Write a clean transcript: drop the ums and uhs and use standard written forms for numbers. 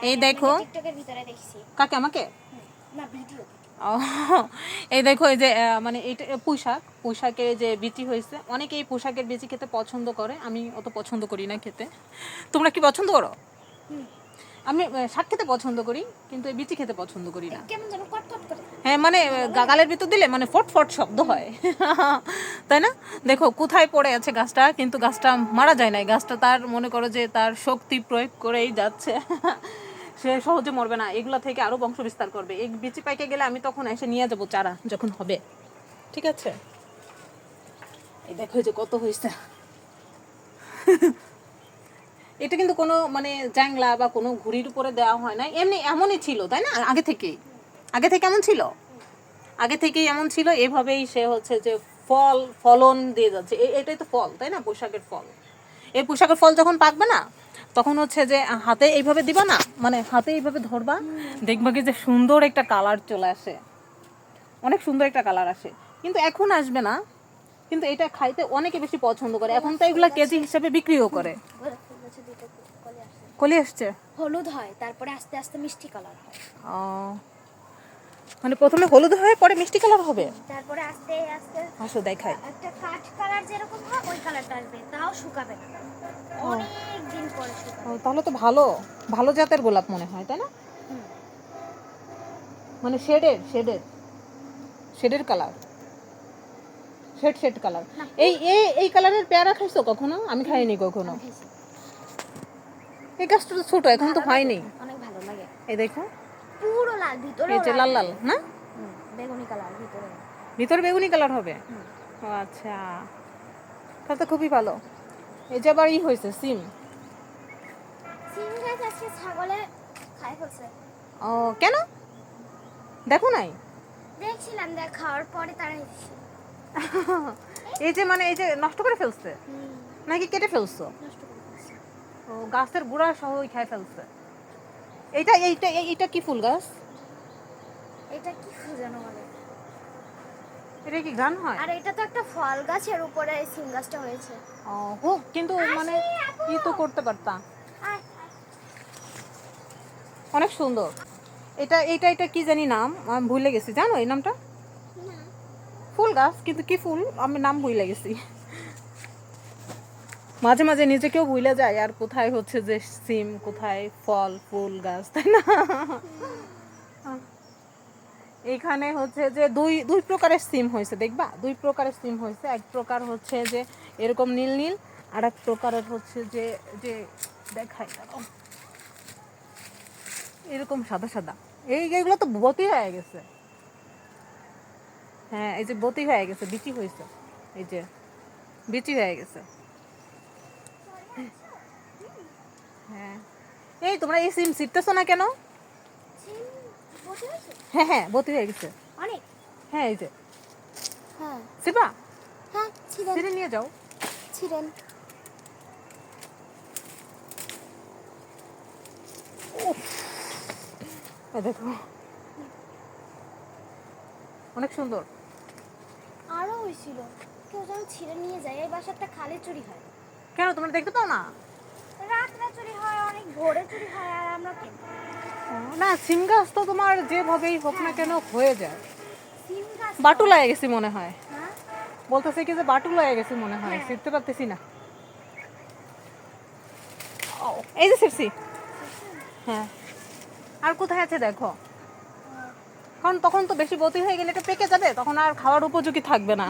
এই দেখো টিকটকের ভিতরে দেখছি। কাকে আমাকে না ভিডিও। এই দেখো এই যে মানে এটা পোশাকের যে বিচি হয়েছে, অনেকে এই পোশাকের বিচি খেতে পছন্দ করে, আমি অত পছন্দ করি না খেতে। তোমরা কি পছন্দ করো? আমি শাক খেতে পছন্দ করি, কিন্তু এই বিচি খেতে পছন্দ করি না। কেমন যেন কটকট করে। হ্যাঁ মানে গালের ভিতর দিলে মানে ফট ফট শব্দ হয় তাই না? দেখো কোথায় পড়ে আছে গাছটা, কিন্তু গাছটা মারা যায় না। গাছটা তার মনে করো যে তার শক্তি প্রয়োগ করেই যাচ্ছে সে সহজে মরবে না, এগুলা থেকে আরো বংশ বিস্তার করবে। এই বিচি পাইকে গেলে আমি তখন এসে নিয়ে যাবো চারা যখন হবে, ঠিক আছে? এই দেখো যে কত হয়েছে এটা কিন্তু কোনো মানে জাংলা বা কোনো ঘুড়ির উপরে দেওয়া হয় না, এমনি এমনই ছিল তাই না? আগে থেকে এমন ছিল, আগে থেকেই এমন ছিল। এভাবেই সে হচ্ছে যে ফলন দিয়ে যাচ্ছে। এটাই তো ফল তাই না, পোশাকের ফল। এই পোশাকের ফল যখন পাকবে না, তখন হচ্ছে যে হাতে এইভাবে দিবা না, মানে হাতে এইভাবে ধরবা, দেখবা কি যে সুন্দর একটা কালার চলে আসে, অনেক সুন্দর একটা কালার আসে। কিন্তু এখন আসবে না, কিন্তু এটা খাইতে অনেকে বেশি পছন্দ করে। এখন তো এগুলা কেজি হিসেবে বিক্রিও করে। কলি আসছে, হলুদ হয়, তারপরে আস্তে আস্তে মিষ্টি কালার হয়। ও মানে প্রথমে হলুদ হয় পরে মিষ্টি কালার হবে, তারপরে আস্তে আস্তে আসো দেখাই। একটা কাঠ কালার যেরকম হয় ওই কালারটা আসবে, তাও শুকাবে না, অনেক দিন পরে শুকাবে। তাহলে তো ভালো ভালো জাতের গোলাপ মনে হয় তাই না? মানে শেডের কালার, শেড কালার। এই এই কালারের পেয়ারা খাইছো কখনো? আমি খাইনি কখনো। এই গাছটা তো ছোট, এখন তো হয়নি। অনেক ভালো লাগে। এই দেখো পুরো লাল, ভিতরে এই যে লাল লাল না, বেগুনি কালার, ভিতরে বেগুনি কালার হবে। ও আচ্ছা, তাহলে তো খুবই ভালো। এই যে আবার হয়েছে সিম গাছ আজকে ছাগলে খাই ফেলছে। ও কেন দেখো নাই? দেখছিলাম, খাওয়ার পরে তারা এই যে মানে এই যে নষ্ট করে ফেলছে নাকি কেটে ফেলছো? ও গাছের গুড়া সহ খাই ফেলছে। এইটা এইটা এইটা কি ফুল গাছ? এটা কি ফুল জানো বলে? এটা কি গান হয়? আর এটা তো একটা ফল গাছ, এর উপরে এই সিম গাছটা হয়েছে। ও হোক, কিন্তু মানে কি তো করতে পারতাম। অনেক সুন্দর। এটা এটা এটা কি জানি নাম, আমি ভুলে গেছি, জানো এই নামটা? ফুল গাছ, কিন্তু কি ফুল আমি নাম ভুলে গেছি। মাঝে মাঝে নিজেকেও ভুলে যায়, আর কোথায় হচ্ছে যে সিম, কোথায় ফল ফুল গাছ, তাই না? এখানে হচ্ছে যে দুই প্রকারের সিম হয়েছে, দেখবা দুই প্রকারের সিম হয়েছে। এক প্রকার হচ্ছে যে এরকম নীল নীল, আর এক প্রকারের হচ্ছে যে যে দেখাই এরকম সাদা সাদা। এইগুলো তো বতি হয়ে গেছে। হ্যাঁ এই যে বতি হয়ে গেছে, বিচি হয়েছে, এই যে বিচি হয়ে গেছে। হ্যাঁ এই তোমরা এই সিম ছিটতেছো না কেন? হ্যাঁ হ্যাঁ বতি হয়ে গেছে অনেক। হ্যাঁ এই যে হ্যাঁ সিবা, হ্যাঁ ছিঁড়ে নিয়ে যাও। ছিলেন দেখো অনেক সুন্দর। আরো হয়েছিল, কেউ যেন ছিঁড়ে নিয়ে যায়। এই বাসাটা খালি চুরি হয়। কেন তোমরা দেখতে পাও না? রাত্রে চুরি হয়, অনেক ভোরে চুরি হয়, আর আমরা কেন? না সিম গাছ তো তোমার যেভাবেই হোক না কেন হয়ে যায়। সিম গাছ বাটু লাগে গেছি মনে হয়, হ্যাঁ বলতেছে কি যে বাটু লাগে গেছি মনে হয়, শিখতে পারতেছি না। এই যে শিখছি। হ্যাঁ আর কোথায় আছে দেখো, কারণ তখন তো বেশি বতি হয়ে গেলে এটা পেকে যাবে, তখন আর খাওয়ার উপযোগী থাকবে না।